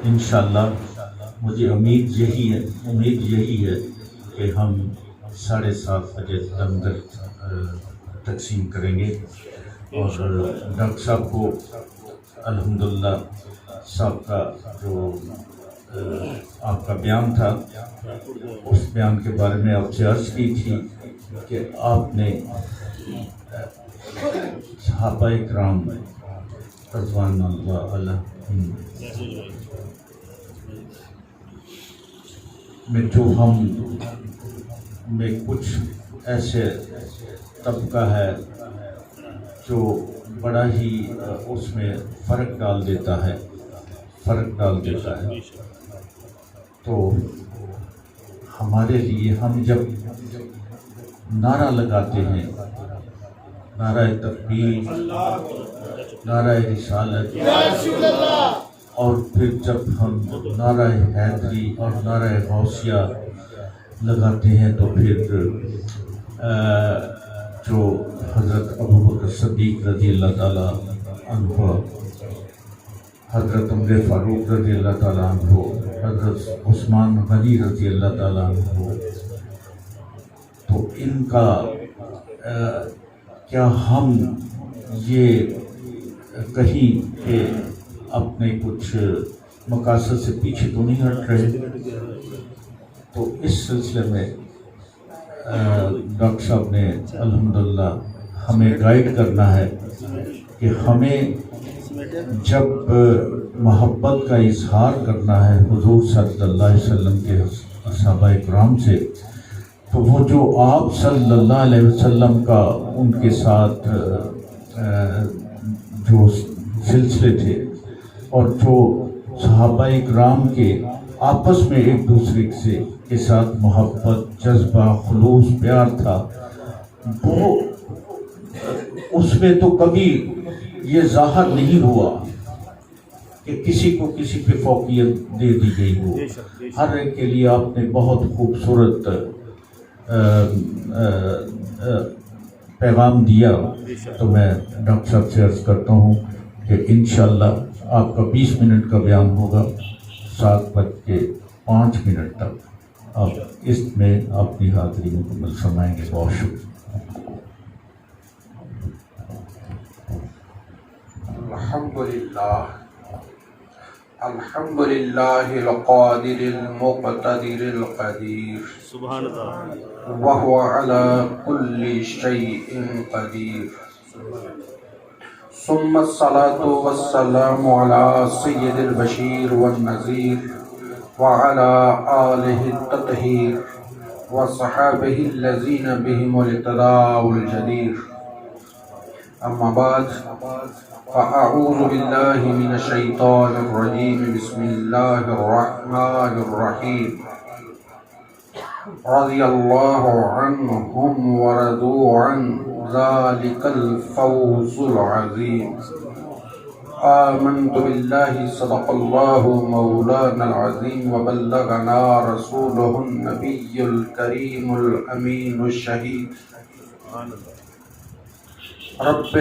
انشاءاللہ مجھے امید یہی ہے کہ ہم 7:30 بجے لنگر تقسیم کریں گے، اور ڈاکٹر صاحب کو الحمدللہ صاحب کا جو آپ کا بیان تھا، اس بیان کے بارے میں آپ سے عرض کی تھی کہ آپ نے صحابہ اکرام رضوان اللہ علیہم میں جو ہم میں کچھ ایسے طبقہ ہے جو بڑا ہی اس میں فرق ڈال دیتا ہے تو ہمارے لیے ہم جب نعرہ لگاتے ہیں، نعرہ تکبیر، نعرہ رسالت، اور پھر جب ہم نعرہ حیدری اور نعرہ غوثیہ لگاتے ہیں تو پھر جو حضرت ابوبکر صدیق رضی اللہ تعالیٰ عنہ، حضرت عمر فاروق رضی اللہ تعالیٰ عنہ، حضرت عثمان غنی رضی اللہ تعالیٰ عنہ، تو ان کا کیا ہم یہ کہیں کہ اپنے کچھ مقاصد سے پیچھے تو نہیں ہٹ رہے؟ تو اس سلسلے میں ڈاکٹر صاحب نے الحمدللہ ہمیں گائیڈ کرنا ہے کہ ہمیں جب محبت کا اظہار کرنا ہے حضور صلی اللہ علیہ وسلم کے صحابہ اکرام سے، تو وہ جو آپ صلی اللہ علیہ وسلم کا ان کے ساتھ جو سلسلے تھے اور جو صحابہ اکرام کے آپس میں ایک دوسرے سے کے ساتھ محبت، جذبہ، خلوص، پیار تھا، وہ اس میں تو کبھی یہ ظاہر نہیں ہوا کہ کسی کو کسی پہ فوقیت دے دی گئی ہو۔ ہر ایک کے لیے آپ نے بہت خوبصورت پیغام دیا، تو میں ڈاکٹر صاحب سے عرض کرتا ہوں کہ انشاءاللہ آپ کا 20 منٹ کا بیان ہوگا، 7:05 تک آپ اس میں اپنی حاضری مکمل فرمائیں گے۔ بہت شکریہ۔ الحمد للہ القادر المقتدر القدیر سبحان اللہ وهو على كل شيء قدير، ثم الصلاة والسلام على سيد البشير والنذير وعلى آله التطهير وصحابه الذين بهم الاقتداء الجدير، أما بعد، فأعوذ بالله من الشيطان الرجيم، بسم الله الرحمن الرحيم، رضي الله عنهم ورضوا عنه ذلك الفوز العظيم، آمنت بالله صدق الله مولانا العظيم، وبلغنا رسوله النبي الكريم الأمين الشهيد، رب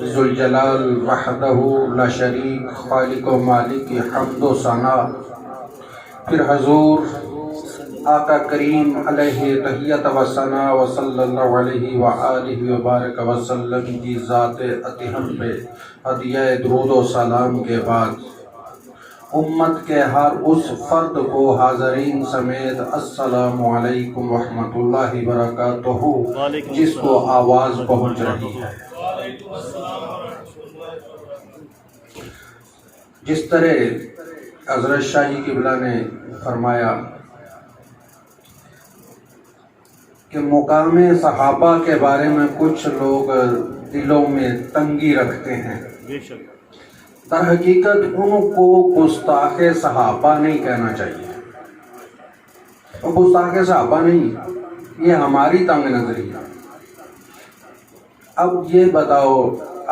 ذوالجلال وحدہ لا شریک، خالق و مالک حمد و ثنا، پھر حضور آقا کریم علیہ تحیت و ثنا و صلی اللہ علیہ وآلہ وبارک وسلم کی ذات اطہر پہ ہدیہ درود و سلام کے بعد امت کے ہر اس فرد کو حاضرین سمیت السلام علیکم ورحمۃ اللہ وبرکاتہ جس کو آواز پہنچ رہی ہے۔ جس طرح حضرت شاہی قبلہ نے فرمایا کہ مقام صحابہ کے بارے میں کچھ لوگ دلوں میں تنگی رکھتے ہیں، در حقیقت ان کو گستاخ صحابہ نہیں کہنا چاہیے، اور گستاخ صحابہ نہیں، یہ ہماری تنگ نظری ہے۔ اب یہ بتاؤ،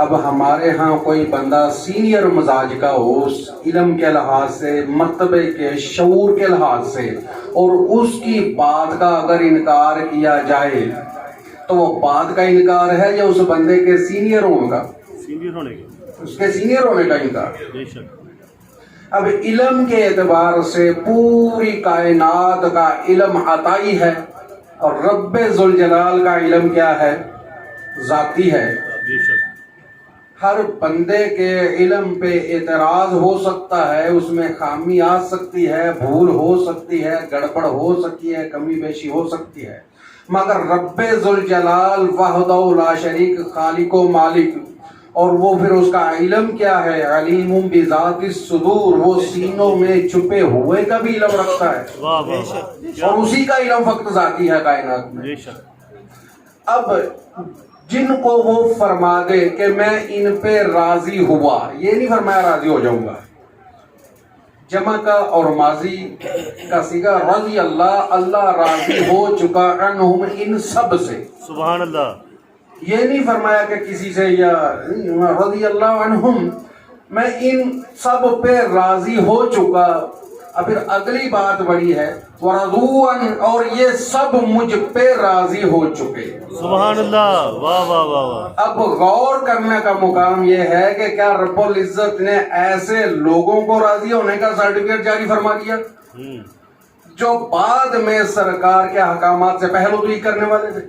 اب ہمارے ہاں کوئی بندہ سینئر مزاج کا ہو، علم کے لحاظ سے، مرتبے کے، شعور کے لحاظ سے، اور اس کی بات کا اگر انکار کیا جائے تو وہ بات کا انکار ہے یا اس بندے کے سینئر ہونے کا؟ سینئر ہونے کے، اس کے سینئر ہونے کا انکار۔ اب علم کے اعتبار سے پوری کائنات کا علم عطائی ہے، اور رب ذوالجلال کا علم کیا ہے؟ ذاتی ہے۔ بے شک ہر بندے کے علم پہ اعتراض ہو سکتا ہے، اس میں خامی آ سکتی ہے، بھول ہو سکتی ہے، گڑبڑ ہو سکتی ہے، کمی بیشی ہو سکتی ہے، مگر رب ذوالجلال وحدہ لا شریک خالق و مالک، اور وہ پھر اس کا علم کیا ہے؟ علیم بذات الصدور، وہ سینوں میں چھپے ہوئے کا بھی علم رکھتا ہے، واہ واہ واہ، اور اسی کا علم فقط ذاتی ہے کائنات میں۔ بے شک اب جن کو وہ فرما دے کہ میں ان پہ راضی ہوا، یہ نہیں فرمایا راضی ہو جاؤں گا، جمع کا اور ماضی کا صیغہ رضی اللہ، اللہ راضی ہو چکا عنہم، ان سب سے۔ سبحان اللہ، یہ نہیں فرمایا کہ کسی سے یا رضی اللہ عنہم، میں ان سب پہ راضی ہو چکا۔ اب پھر اگلی بات بڑی ہے، وَرَضُوا عَنْ، اور یہ سب مجھ پہ راضی ہو چکے۔ سبحان اللہ، واہ واہ واہ واہ، اب غور کرنے کا مقام یہ ہے کہ کیا رب العزت نے ایسے لوگوں کو راضی ہونے کا سرٹیفکیٹ جاری فرما دیا جو بعد میں سرکار کے احکامات سے پہلوئی کرنے والے تھے،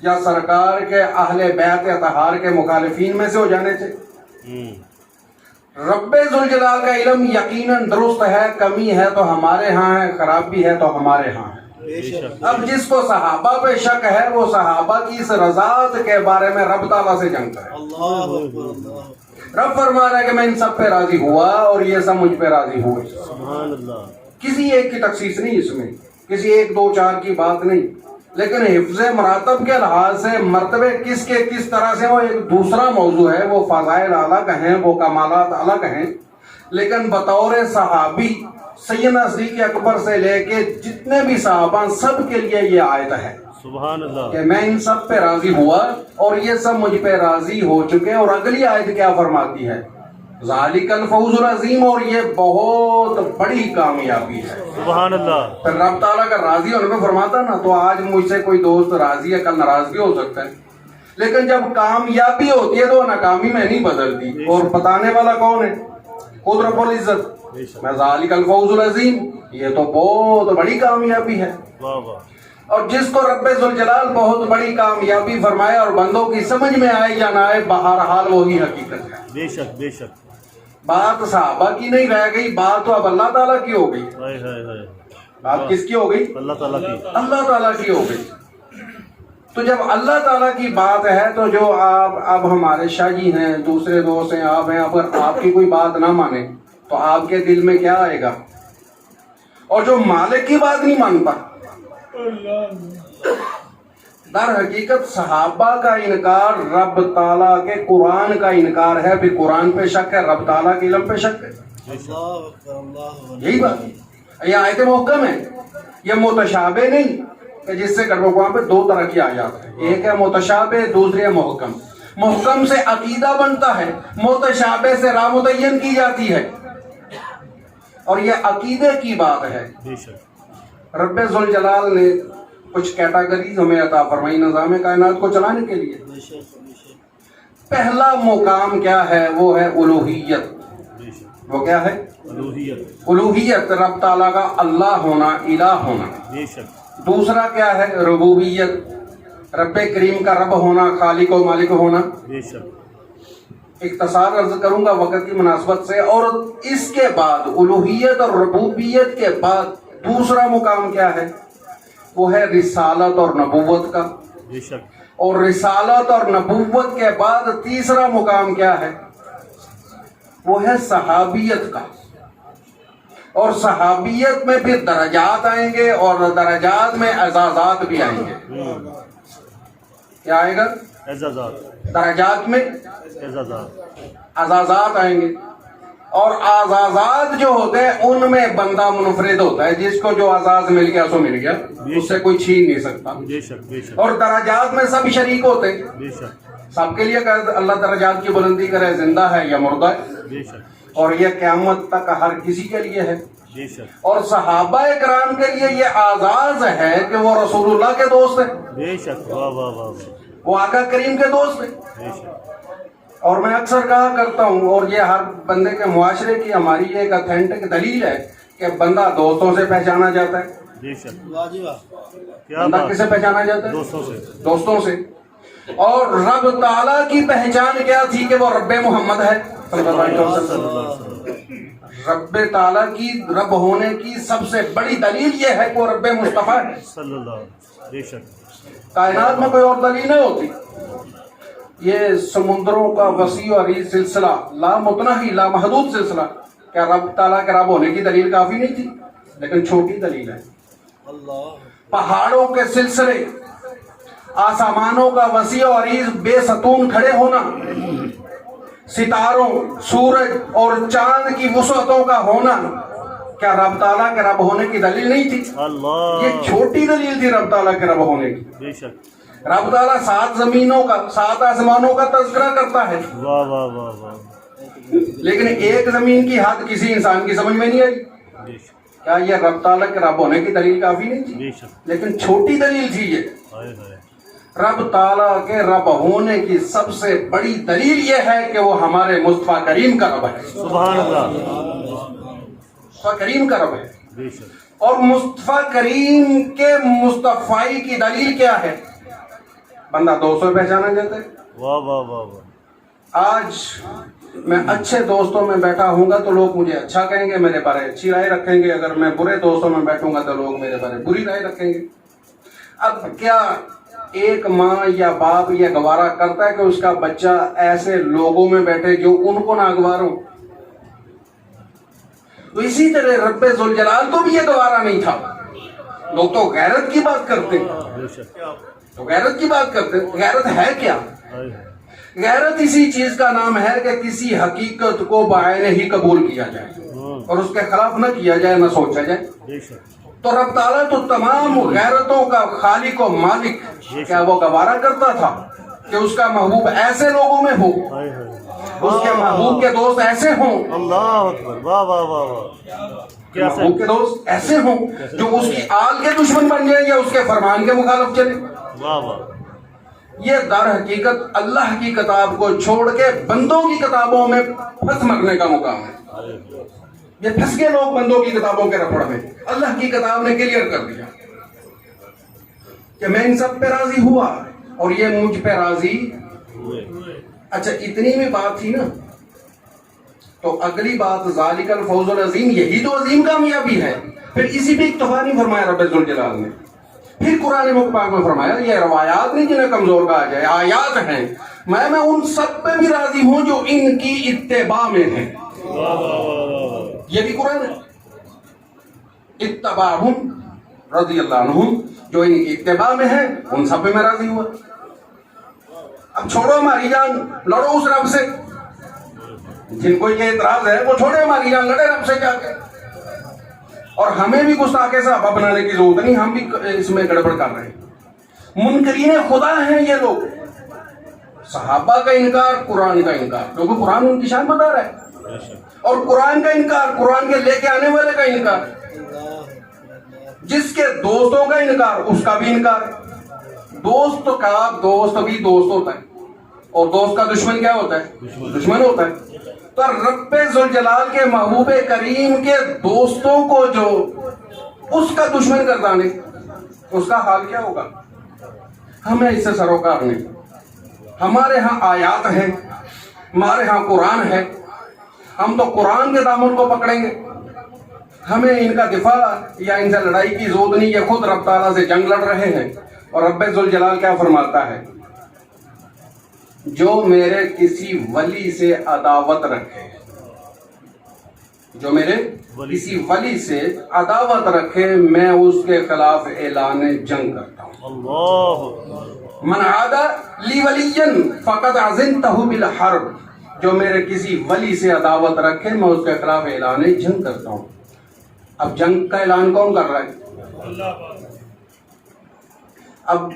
یا سرکار کے اہل بیت اطہار کے مخالفین میں سے ہو جانے تھے؟ رب ذوالجلال کا علم یقیناً درست ہے، کمی ہے تو ہمارے ہاں ہے، خرابی ہے تو ہمارے ہاں ہے۔ بے شک اب جس کو صحابہ پہ شک ہے، وہ صحابہ کی اس رضاعت کے بارے میں رب تعالیٰ سے جنگ کرے۔ رب فرما رہا ہے کہ میں ان سب پہ راضی ہوا اور یہ سب مجھ پہ راضی ہوئے۔ سبحان اللہ، کسی ایک کی تخصیص نہیں اس میں، کسی ایک دو چار کی بات نہیں، لیکن حفظ مراتب کے لحاظ سے مرتبے کس کے کس طرح سے وہ ایک دوسرا موضوع ہے، وہ فضائل الگ ہیں، وہ کمالات الگ ہیں، لیکن بطور صحابی سیدنا صدیق اکبر سے لے کے جتنے بھی صحابہ سب کے لیے یہ آیت ہے سبحان اللہ، کہ میں ان سب پہ راضی ہوا اور یہ سب مجھ پہ راضی ہو چکے۔ اور اگلی آیت کیا فرماتی ہے؟ ذالک الفوز العظیم، اور یہ بہت بڑی کامیابی ہے۔ سبحان اللہ، پھر رب تعالیٰ کا راضی ہونے پہ فرماتا نا، تو آج مجھ سے کوئی دوست راضی ہے، کل ناراض بھی ہو سکتا ہے، لیکن جب کامیابی ہوتی ہے تو ناکامی میں نہیں بدلتی، اور بتانے والا کون ہے؟ خود رب العزت۔ میں ذالک الفوز العظیم، یہ تو بہت بڑی کامیابی ہے۔ واہ واہ، اور جس کو رب ذوالجلال بہت بڑی کامیابی فرمائے اور بندوں کی سمجھ میں آئے یا نہ آئے، بہرحال وہی حقیقت ہے۔ بے شک بے شک، بات صحابہ کی نہیں رہ گئی، بات تو اب اللہ تعالیٰ کی ہو گئی۔ ہائے ہائے ہائے، بات کس کی ہو گئی؟ اللہ تعالیٰ کی، اللہ تعالیٰ کی ہو گئی۔ تو جب اللہ تعالیٰ کی بات ہے تو جو آپ اب ہمارے شاہ جی ہیں، دوسرے دوست ہیں، آپ ہیں، اگر آپ کی کوئی بات نہ مانے تو آپ کے دل میں کیا آئے گا؟ اور جو مالک کی بات نہیں مانتا، در حقیقت صحابہ کا انکار رب تعالیٰ کے قرآن کا انکار ہے، بھی قرآن پہ شک ہے، رب تعالیٰ کے علم پہ شک ہے۔ یہی بات، یہ آیت محکم ہے، یہ متشابہ نہیں کہ جس سے گڑبڑ۔ وہاں پہ دو طرح کی آیات ہیں، ایک ہے متشابہ، دوسری ہے محکم۔ محکم سے عقیدہ بنتا ہے، متشابہ سے راہ متعین کی جاتی ہے، اور یہ عقیدے کی بات ہے۔ بے شک، رب ذوالجلال نے کچھ کیٹاگریز ہمیں عطا فرمائی نظام کائنات کو چلانے کے لیے۔ پہلا مقام کیا ہے؟ وہ ہے الوہیت۔ بے شک، وہ کیا ہے؟ الوہیت، الوہیت، رب تعالیٰ کا اللہ ہونا، الہ ہونا۔ بے شک، دوسرا کیا ہے؟ ربوبیت، رب کریم کا رب ہونا، خالق و مالک ہونا۔ بے شک، اختصار عرض کروں گا وقت کی مناسبت سے۔ اور اس کے بعد الوہیت اور ربوبیت کے بعد دوسرا مقام کیا ہے؟ وہ ہے رسالت اور نبوت کا۔ بے شک، اور رسالت اور نبوت کے بعد تیسرا مقام کیا ہے؟ وہ ہے صحابیت کا۔ اور صحابیت میں پھر درجات آئیں گے، اور درجات میں اعزازات بھی آئیں گے۔ کیا آئے گا؟ اعزازات، درجات میں اعزازات، اعزازات آئیں گے، اور اعزازات جو ہوتے ہیں ان میں بندہ منفرد ہوتا ہے، جس کو جو اعزاز مل گیا سو مل گیا، اس سے کوئی چھین نہیں سکتا۔ بے شک بے شک، اور درجات میں سب شریک ہوتے ہیں، بے شک، سب کے لیے کہ اللہ درجات کی بلندی کرے، زندہ ہے یا مردہ ہے، بے شک، اور یہ قیامت تک ہر کسی کے لیے ہے۔ بے شک، اور صحابہ کرام کے لیے یہ اعزاز ہے کہ وہ رسول اللہ کے دوست ہیں، بے شک، واہ واہ واہ واہ، وہ آقا کریم کے دوست ہیں۔ بے شک، اور میں اکثر کہا کرتا ہوں، اور یہ ہر بندے کے معاشرے کی ہماری ایک اتھینٹک دلیل ہے کہ بندہ دوستوں سے پہچانا جاتا ہے. بے شک کیا بندہ بات کسے پہچانا جاتا ہے؟ دوستوں سے. دوستوں سے. اور رب تعالیٰ کی پہچان کیا تھی کہ وہ رب محمد ہے صلی اللہ علیہ وسلم. رب تعالیٰ کی رب ہونے کی سب سے بڑی دلیل یہ ہے کہ وہ رب مصطفیٰ ہے صلی اللہ علیہ وسلم. بے شک کائنات میں کوئی اور دلیل نہیں ہوتی. یہ سمندروں کا وسیع و عریض سلسلہ، لامتناہی لامحدود سلسلہ، کیا رب تعالیٰ کے رب ہونے کی دلیل کافی نہیں تھی؟ لیکن چھوٹی دلیل ہے. پہاڑوں کے سلسلے، آسمانوں کا وسیع و عریض بے ستون کھڑے ہونا، ستاروں، سورج اور چاند کی وسعتوں کا ہونا، کیا رب تعالیٰ کے رب ہونے کی دلیل نہیں تھی؟ اللہ. یہ چھوٹی دلیل تھی رب تعالیٰ کے رب ہونے کی. بے شک. رب تعالیٰ 7 زمینوں کا 7 آسمانوں کا تذکرہ کرتا ہے، واہ واہ واہ واہ. لیکن ایک زمین کی حد کسی انسان کی سمجھ میں نہیں آئی. بے شک. کیا یہ رب تعالیٰ کے رب ہونے کی دلیل کافی نہیں تھی؟ بے شک. لیکن چھوٹی دلیل تھی یہ. ہائے ہائے. رب تعالیٰ کے رب ہونے کی سب سے بڑی دلیل یہ ہے کہ وہ ہمارے مصطفیٰ کریم کا رب ہے. سبحان اللہ. مصطفیٰ کریم کا رب ہے. بے شک. اور مصطفیٰ کریم کے مصطفائی کی دلیل کیا ہے؟ بندہ دوستوں سے پہچانا جاتا ہے. واہ واہ واہ واہ. آج میں اچھے دوستوں میں بیٹھا ہوں گا تو لوگ مجھے اچھا کہیں گے، میرے بارے اچھی رائے رکھیں گے. اگر میں برے دوستوں میں بیٹھوں گا تو لوگ میرے بارے بری رائے رکھیں گے. اب کیا ایک ماں یا باپ یہ گوارا کرتا ہے کہ اس کا بچہ ایسے لوگوں میں بیٹھے جو ان کو ناگوار ہوں؟ تو اسی طرح رب ذوالجلال کو بھی یہ گوارا نہیں تھا. لوگ تو غیرت کی بات کرتے ہیں، بے شک. تو غیرت کی بات کرتے ہیں. غیرت ہے کیا؟ ہائے ہائے. غیرت اسی چیز کا نام ہے کہ کسی حقیقت کو بعین ہی قبول کیا جائے اور اس کے خلاف نہ کیا جائے، نہ سوچا جائے. بے شک. تو رب تعالیٰ تو تمام غیرتوں کا خالق و مالک، کیا وہ گوارا کرتا تھا کہ اس کا محبوب ایسے لوگوں میں ہو، ہائے ہائے. اس کے محبوب کے دوست ایسے ہوں، اللہ اکبر. واہ واہ واہ واہ. کیا محبوب کے دوست ایسے ہوں جو اس کی آل کے دشمن بن جائیں یا اس کے فرمان کے مخالف چلے؟ واہ واہ. یہ در حقیقت اللہ کی کتاب کو چھوڑ کے بندوں کی کتابوں میں پھنس مرنے کا مقام ہے. یہ پھنس گئے لوگ بندوں کی کتابوں کے رفڑ میں. اللہ کی کتاب نے کلیئر کر دیا کہ میں ان سب پہ راضی ہوا اور یہ مجھ پہ راضی. اچھا اتنی بھی بات تھی نا، تو اگلی بات ذالک الفوز العظیم، یہی تو عظیم کامیابی ہے. پھر اسی پہ اکتفا نہیں فرمایا رب ذوالجلال نے. پھر قرآن پاک میں فرمایا یہ روایات نہیں جنہیں کمزور کہا جائے، آیات ہیں. میں ان سب پہ بھی راضی ہوں جو ان کی اتباع میں ہیں. یہ بھی قرآن ہے. اتباعہم رضی اللہ عنہم، جو ان کی اتباع میں ہیں ان سب پہ میں راضی ہوا. اب چھوڑو ہماری جان، لڑو اس رب سے. جن کو یہ اعتراض ہے وہ چھوڑے ہماری جان، لڑے رب سے جا کے. اور ہمیں بھی گستاخ صحابہ بنانے کی ضرورت نہیں، ہم بھی اس میں گڑبڑ کر رہے ہیں. منکرین خدا ہیں یہ لوگ. صحابہ کا انکار، قرآن کا انکار، کیونکہ قرآن ان کی شان بتا رہا ہے. اور قرآن کا انکار، قرآن کے لے کے آنے والے کا انکار. جس کے دوستوں کا انکار اس کا بھی انکار. دوست کا دوست بھی دوست ہوتا ہے اور دوست کا دشمن کیا ہوتا ہے؟ دشمن ہوتا ہے. تو رب ذوالجلال کے محبوب کریم کے دوستوں کو جو اس کا دشمن کر دانے، اس کا حال کیا ہوگا؟ ہمیں اس سے سروکار نہیں. ہمارے ہاں آیات ہیں، ہمارے ہاں قرآن ہے. ہم تو قرآن کے دامن کو پکڑیں گے. ہمیں ان کا دفاع یا ان سے لڑائی کی ضرورت نہیں. یہ خود رب تعالیٰ سے جنگ لڑ رہے ہیں. اور رب ذوالجلال کیا فرماتا ہے؟ جو میرے کسی ولی سے عداوت رکھے، جو میرے کسی ولی سے عداوت رکھے، میں اس کے خلاف اعلان جنگ کرتا ہوں. اللہ. من عادى لی ولیا فقد عزمتہ بالحرب. جو میرے کسی ولی سے عداوت رکھے میں اس کے خلاف اعلان جنگ کرتا ہوں. اب جنگ کا اعلان کون کر رہا ہے؟ اب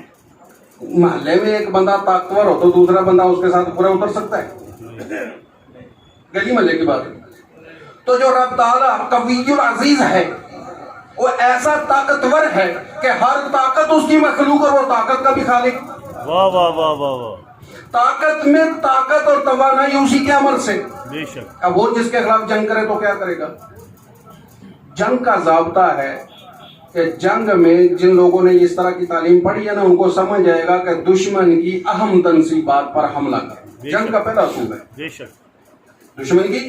محلے میں ایک بندہ طاقتور ہو تو دوسرا بندہ اس کے ساتھ پورا اتر سکتا ہے؟ گلی محلے کی بات ہے. تو جو رب تعالیٰ قوی العزیز ہے، وہ ایسا طاقتور ہے کہ ہر طاقت اس کی مخلوق اور وہ طاقت کا بھی خالق. واہ واہ واہ واہ واہ. طاقت میں طاقت اور توانائی اسی کے عمل سے. بے شک اب وہ جس کے خلاف جنگ کرے تو کیا کرے گا؟ جنگ کا ضابطہ ہے کہ جنگ میں جن لوگوں نے اس طرح کی تعلیم پڑھی ہے نا، ان کو سمجھ آئے گا کہ دشمن کی اہم تنصیبات پر حملہ کرنا جنگ کا پہلا اصول ہے. بے شک دشمن کی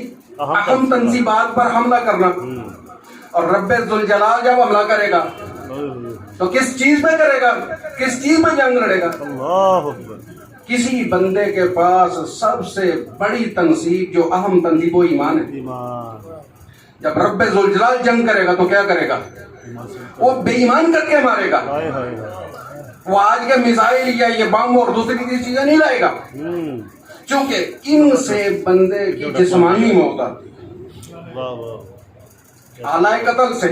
اہم تنصیبات پر حملہ کرنا. اور رب ذوالجلال جب حملہ کرے گا تو کس چیز پہ کرے گا؟ کس چیز پہ جنگ لڑے گا؟ اللہ اکبر. کسی بندے کے پاس سب سے بڑی تنصیب جو اہم تنصیب وہ ایمان ہے. ایمان. جب رب ذوالجلال جنگ کرے گا تو کیا کرے گا؟ وہ بے ایمان کر کے مارے گا. ہائے ہائے ہائے. وہ آج کے میزائل یا یہ بم اور دوسری کی چیزیں نہیں لائے گا، چونکہ ان سے بندے کی جسمانی موت آتی ہے. واہ واہ. آلہ قتل سے،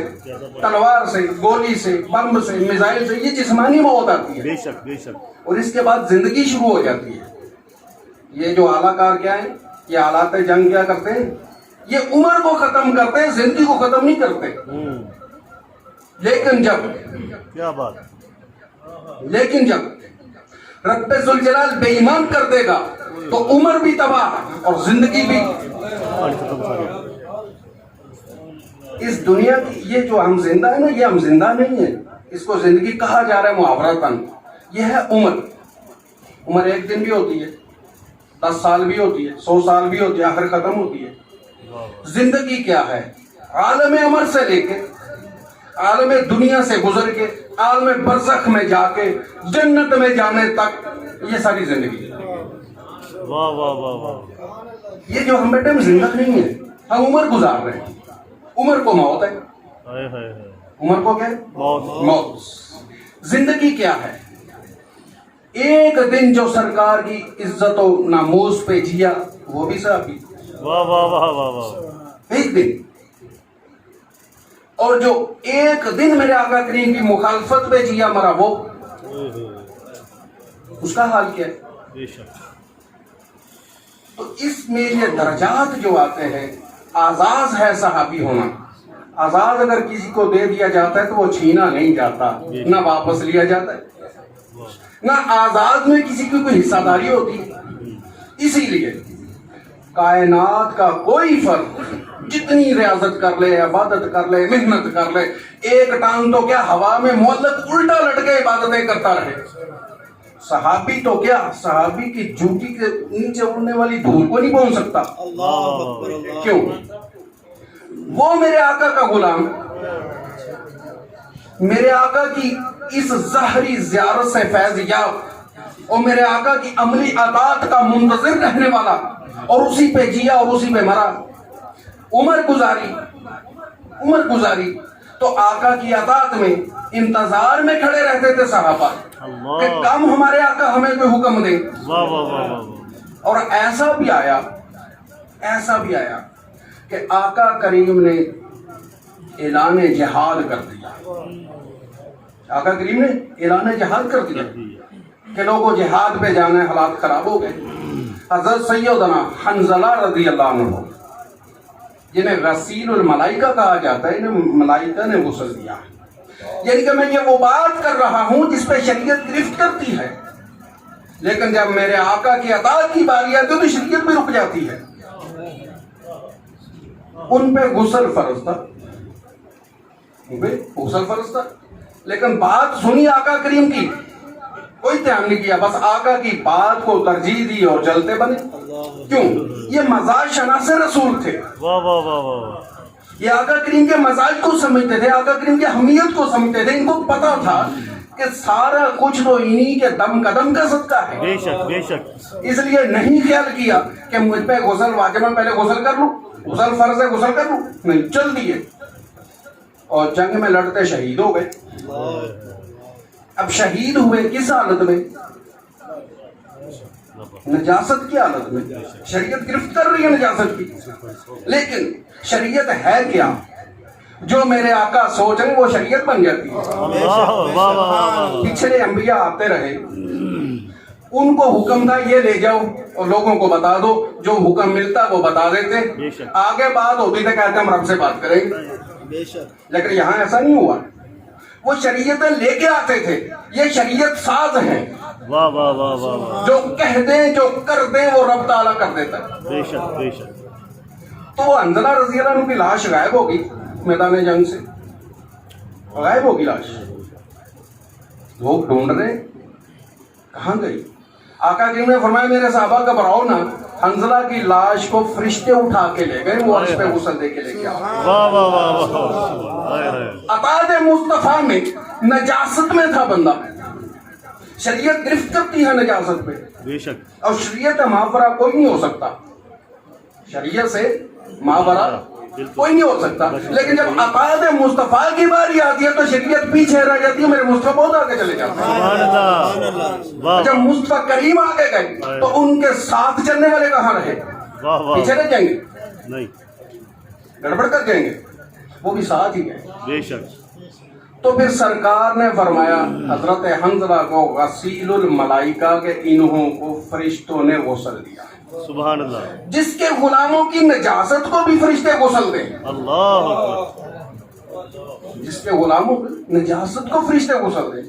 تلوار سے، گولی سے، بم سے، میزائل سے، یہ جسمانی موت آتی ہے. بے شک بے شک. اور اس کے بعد زندگی شروع ہو جاتی ہے. یہ جو اعلیٰ کار کیا ہے، یہ آلات جنگ کیا کرتے ہیں؟ یہ عمر کو ختم کرتے ہیں، زندگی کو ختم نہیں کرتے. لیکن جب رب ذوالجلال بے ایمان کر دے گا تو عمر بھی تباہ اور زندگی بھی. اس دنیا کی یہ جو ہم زندہ ہے نا، یہ ہم زندہ نہیں ہے، اس کو زندگی کہا جا رہا ہے محاورتاً. یہ ہے عمر. عمر ایک دن بھی ہوتی ہے، 10 سال بھی ہوتی ہے، 100 سال بھی ہوتی ہے، آخر ختم ہوتی ہے. زندگی کیا ہے؟ عالم امر سے لے کے عالم دنیا سے گزر کے عالم برزخ میں جا کے جنت میں جانے تک یہ ساری زندگی ہے. واہ واہ واہ واہ. یہ جو ہم بیٹے ہم زندہ نہیں ہیں، ہم عمر گزار رہے ہیں. عمر کو موت ہے. ہائے ہائے ہائے. عمر کو کیا ہے؟ موت. زندگی کیا ہے؟ ایک دن جو سرکار کی عزت و ناموس پہ جیا وہ بھی صحابی. واہ واہ واہ واہ واہ. ایک دن. اور جو ایک دن میرے آقا کریم کی مخالفت پہ جیا مرا وہ، اس کا حال کیا ہے؟ بے شک. تو اس میں یہ درجات جو آتے ہیں، اعزاز ہے صحابی ہونا. آزاد اگر کسی کو دے دیا جاتا ہے تو وہ چھینا نہیں جاتا، نہ واپس لیا جاتا ہے، نہ آزاد میں کسی کی کوئی حصہ داری ہوتی ہے. اسی لیے کائنات کا کوئی فرد جتنی ریاضت کر لے، عبادت کر لے، محنت کر لے، ایک ٹانگ تو کیا ہوا میں معلق الٹا لٹکے عبادتیں کرتا رہے. صحابی تو کیا، صحابی کی جوتی کے نیچے اڑنے والی دھول کو نہیں پہنچ سکتا. کیوں؟ وہ میرے آقا کا غلام، میرے آقا کی اس ظاہری زیارت سے فیض یاب اور میرے آقا کی عملی عطاعت کا منتظر رہنے والا، اور اسی پہ جیا اور اسی پہ مرا. عمر گزاری تو آقا کی عطاعت میں انتظار میں کھڑے رہتے تھے صحابہ کہ کم ہمارے آقا ہمیں کوئی حکم دیں. اور ایسا بھی آیا کہ آقا کریم نے اعلان جہاد کر دیا. آقا کریم نے اعلان جہاد کر دیا کہ لوگوں جہاد پہ جانا ہے، حالات خراب ہو گئے. حضرت سیدنا حنظلہ رضی اللہ عنہ، جنہیں غسیل الملائکہ کہا جاتا ہے، انہیں ملائکہ نے غسل دیا. یعنی کہ میں یہ وہ بات کر رہا ہوں جس پہ شریعت گرفت کرتی ہے، لیکن جب میرے آقا کی اطاعت کی باری آتی ہے تو شریعت بھی رک جاتی ہے. ان پہ غسل فرض تھا، لیکن بات سنی آقا کریم کی، کوئی تیام نہیں کیا، بس آقا کی بات کو ترجیح دی اور جلتے بنے. کیوں؟ یہ مزاج شناس رسول تھے. یہ آقا کریم کے مزاج کو سمجھتے تھے، آقا کریم کی اہمیت کو سمجھتے تھے. ان کو پتا تھا کہ سارا کچھ تو انہی کے دم قدم کا صدقہ ہے. بے شک بے شک. اس لیے نہیں خیال کیا کہ مجھ پہ غسل واجب ہے، پہلے غسل کر لوں، غسل فرض ہے غسل کر لوں. نہیں، چل دیے اور جنگ میں لڑتے شہید ہو گئے. اب شہید ہوئے کس حالت میں؟ نجاست کی حالت میں. شریعت گرفت کر رہی ہے نجاست کی، لیکن شریعت ہے کیا؟ جو میرے آقا سوچ رہے وہ شریعت بن جاتی ہے. پچھلے انبیاء آتے رہے، ان کو حکم تھا یہ لے جاؤ اور لوگوں کو بتا دو، جو حکم ملتا وہ بتا دیتے. آگے بات ہوتی تھی کہتے ہم رب سے بات کریں گے، لیکن یہاں ایسا نہیں ہوا. وہ شریعتیں لے کے آتے تھے، یہ شریعت ساز ہیں. واہ واہ واہ واہ واہ جو کہہ دیں جو کر دیں وہ رب تعالیٰ کر دیتا ہے. بے شک بے شک تو وہ حنظلہ رضی اللہ عنہ کی لاش غائب ہوگی میدان جنگ سے, غائب ہوگی لاش. لوگ ڈھونڈ رہے کہاں گئی. آقا کریم نے فرمایا میرے صحابہ گھبراؤ نہ, حنظلہ کی لاش کو فرشتے اٹھا کے لے گئے, وہ عرش پہ غسل دے کے لے کے آئے. واہ واہ واہ واہ ہائے ہائے اطاعت مصطفیٰ میں نجاست میں تھا بندہ. شریعت گرفت کرتی ہے نجاست پہ, بے شک اور شریعت ماورا کوئی نہیں ہو سکتا. شریعت سے ماورا کوئی نہیں ہو سکتا. لیکن جب اطاعت مصطفیٰ کی باری آتی ہے تو شریعت پیچھے رہ جاتی ہے, میرے مصطفیٰ بہت آگے چلے جاتے ہیں. سبحان اللہ واہ جب مصطفیٰ کریم آگے گئے تو ان کے ساتھ چلنے والے کہاں رہے؟ واہ واہ پیچھے رہ جائیں گے, نہیں گڑبڑ کر جائیں گے, وہ بھی ساتھ ہی گئے. بے شک تو پھر سرکار نے فرمایا حضرت حنظلہ کو غسیل الملائکہ کے انہوں کو فرشتوں نے غسل دیا. سبحان اللہ جس کے غلاموں کی نجاست کو بھی فرشتے غسل دیں, اللہ اکبر جس کے غلاموں کی نجاست کو فرشتے غسل دیں,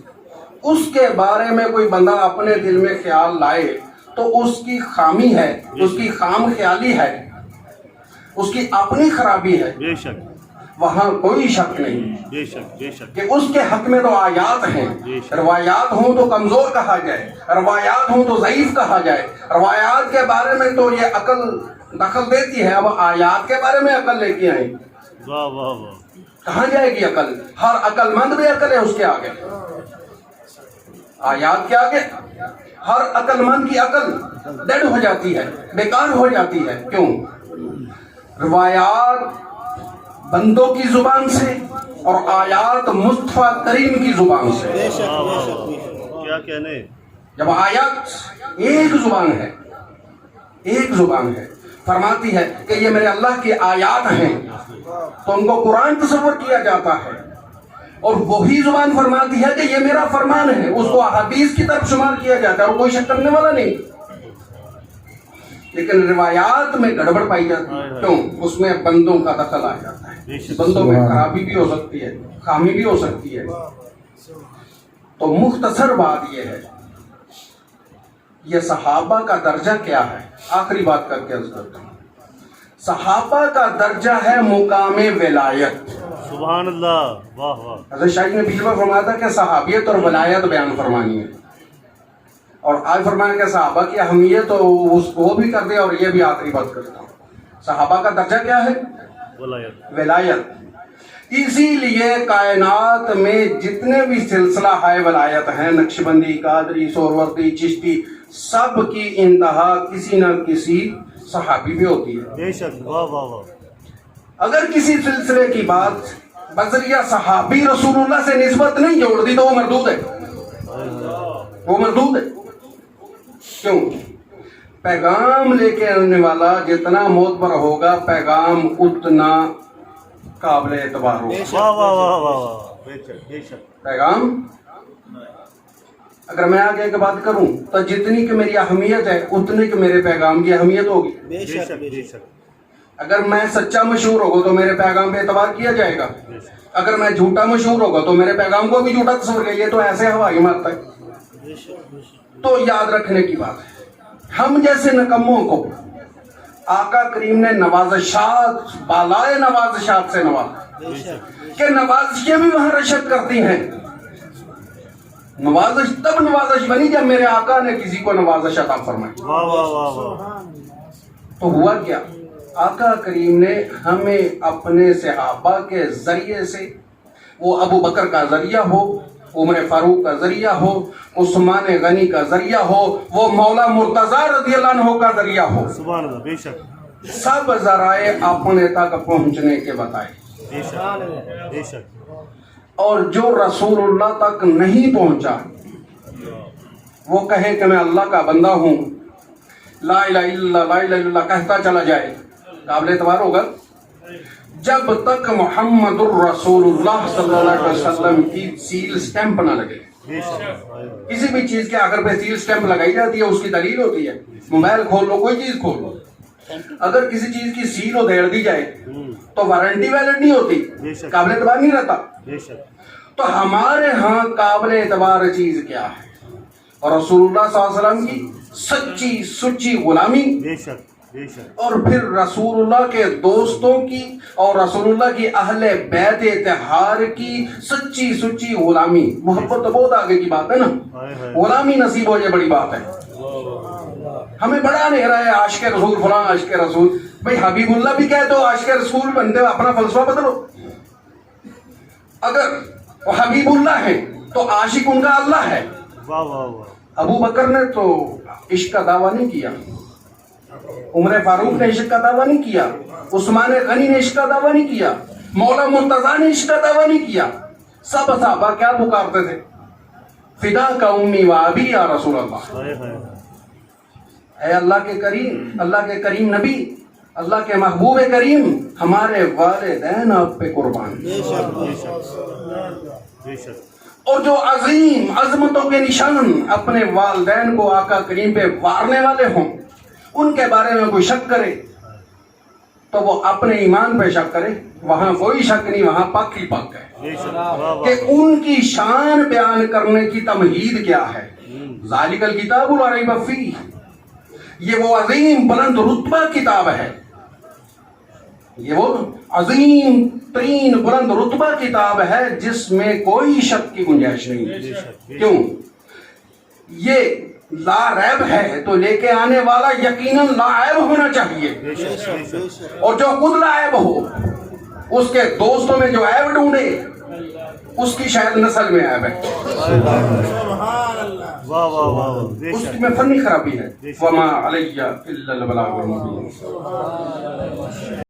اس کے بارے میں کوئی بندہ اپنے دل میں خیال لائے تو اس کی خامی ہے, اس کی خام خیالی ہے, اس کی اپنی خرابی ہے. بے شک وہاں کوئی شک نہیں بے شک بے شک کہ اس کے حق میں تو آیات ہیں. روایات ہوں تو کمزور کہا جائے, روایات ہوں تو ضعیف کہا جائے. روایات کے بارے میں تو یہ عقل دخل دیتی ہے, اب آیات کے بارے میں عقل لے کے آئیں. واہ واہ واہ کہاں جائے گی عقل؟ ہر عقل مند بھی عقل ہے اس کے آگے, آیات کے آگے ہر عقل مند کی عقل ڈیڈ ہو جاتی ہے, بیکار ہو جاتی ہے. کیوں؟ روایات بندوں کی زبان سے اور آیات مصطفیٰ کریم کی زبان سے. واہ واہ واہ کیا کہنے. جب آیات ایک زبان ہے, ایک زبان ہے, فرماتی ہے کہ یہ میرے اللہ کی آیات ہیں, تو ان کو قرآن تصور کیا جاتا ہے, اور وہی زبان فرماتی ہے کہ یہ میرا فرمان ہے, اس کو احادیث کی طرف شمار کیا جاتا ہے, اور کوئی شک کرنے والا نہیں. لیکن روایات میں گڑبڑ پائی جاتی ہے. کیوں؟ اس میں بندوں کا دخل آ جاتا ہے, بندوں میں خرابی بھی ہو سکتی ہے, خامی بھی ہو سکتی ہے. تو مختصر بات یہ ہے, یہ صحابہ کا درجہ کیا ہے؟ آخری بات کر کے عرض کرتا ہوں. صحابہ کا درجہ ہے مقام ولایت. سبحان اللہ واہ واہ. حضرت شاہ نے پچھلی بار فرمایا تھا کہ صحابیت اور ولایت بیان فرمانی ہے, اور آج فرمایا کہ صحابہ کی اہمیت اس کو بھی کر دے, اور یہ بھی آخری بات کرتا ہوں. صحابہ کا درجہ کیا ہے؟ ولایت. اسی لیے کائنات میں جتنے بھی سلسلہ ہے ولایت ہیں, نقشبندی, قادری, سہروردی, چشتی, سب کی انتہا کسی نہ کسی صحابی میں ہوتی ہے. بے شک واہ واہ واہ. اگر کسی سلسلے کی بات بذریعہ صحابی رسول اللہ سے نسبت نہیں جوڑ دی تو وہ مردود ہے, وہ مردود ہے. کیوں؟ پیغام لے کے آنے والا جتنا معتبر ہوگا, پیغام اتنا قابل اعتبار ہوگا. واہ واہ واہ واہ واہ بے شک بے شک. پیغام اگر میں آگے کی بات کروں تو جتنی کہ میری اہمیت ہے اتنی کہ میرے پیغام کی اہمیت ہوگی. بے شک بے شک. اگر میں سچا مشہور ہوگا تو میرے پیغام پہ اعتبار کیا جائے گا, اگر میں جھوٹا مشہور ہوگا تو میرے پیغام کو بھی جھوٹا تصور کیا. یہ تو ایسے ہوائی مارتا ہے. تو یاد رکھنے کی بات ہے, ہم جیسے نکموں کو آقا کریم نے نوازشات, بالائے نوازشات سے نوازا, کہ نوازشیں بھی وہاں رشک کرتی ہیں. نوازش تب نوازش بنی جب میرے آقا نے کسی کو نوازش عطا فرمائی. واہ واہ واہ واہ. تو ہوا کیا؟ آقا کریم نے ہمیں اپنے صحابہ کے ذریعے سے, وہ ابو بکر کا ذریعہ ہو, عمر فاروق کا ذریعہ ہو, عثمان غنی کا ذریعہ ہو, وہ مولا مرتضیٰ رضی اللہ عنہ کا ذریعہ ہو, سبحان اللہ بے شک سب ذرائع اپنے تک پہنچنے کے بتائے. بے شک بے شک. اور جو رسول اللہ تک نہیں پہنچا وہ کہے کہ میں اللہ کا بندہ ہوں, لا الہ الا اللہ لا الہ الا اللہ کہتا چلا جائے, قابل اعتبار ہوگا. جب تک محمد الرسول اللہ صلی اللہ علیہ وسلم کی سیل سٹیمپ نہ لگے. بے شک. کسی بھی چیز کے اگر پہ سیل سٹیمپ لگائی جاتی ہے اس کی دلیل ہوتی ہے. موبائل کھول لو, کوئی چیز کھول لو, اگر کسی چیز کی سیل ادھیڑ دی جائے تو وارنٹی ویلڈ نہیں ہوتی, قابل اعتبار نہیں رہتا. بے شک. تو ہمارے ہاں قابل اعتبار چیز کیا ہے؟ اور رسول اللہ صلی اللہ علیہ وسلم کی سچی سچی غلامی، بے شک بے شک اور پھر رسول اللہ کے دوستوں کی اور رسول اللہ کی اہل بیت اتحار کی سچی سچی غلامی۔ محبت تو بہت آگے کی بات ہے نا، غلامی نصیب ہو جائے بڑی بات ہے۔ ہمیں بڑا نہیں رہا ہے عاشق رسول فلاں عاشق رسول، بھائی حبیب اللہ بھی کہے تو عاشق رسول بنتے ہو، اپنا فلسفہ بدلو۔ اگر وہ حبیب اللہ ہے تو عاشق ان کا اللہ ہے۔ واہ واہ واہ، ابو بکر نے تو عشق کا دعویٰ نہیں کیا، عمر فاروق نے عشق کا دعویٰ نہیں کیا، عثمان غنی نے عشق کا دعویٰ نہیں کیا، مولا مرتضیٰ نے عشق کا دعویٰ نہیں کیا۔ سب صحابہ کیا پکارتے تھے؟ فدا کا امی و ابی یا رسول اللہ، اے اللہ کے کریم، اللہ کے کریم نبی، اللہ کے محبوب کریم، ہمارے والدین آپ پہ قربان۔ بے شک بے شک، اور جو عظیم عظمتوں کے نشان اپنے والدین کو آقا کریم پہ وارنے والے ہوں، ان کے بارے میں کوئی شک کرے تو وہ اپنے ایمان پہ شک کرے، وہاں کوئی شک نہیں، وہاں پاک ہی پاک ہے بے شک، واہ واہ، کہ ان کی شان بیان کرنے کی تمہید کیا ہے۔ ذالک الکتاب لا ریب فیہ، یہ وہ عظیم بلند رتبہ کتاب ہے، یہ وہ عظیم ترین بلند رتبہ کتاب ہے جس میں کوئی شک کی گنجائش نہیں۔ کیوں؟ یہ لا ریب ہے تو لے کے آنے والا یقیناً لا عیب ہونا چاہیے، اور جو خود لا عیب ہو اس کے دوستوں میں جو عیب ڈھونڈے اس کی شاید نسل میں عیب ہے، واہ واہ واہ، بے اس شک میں فنی خرابی ہے۔ وما علیہ الا البلاغ المبین۔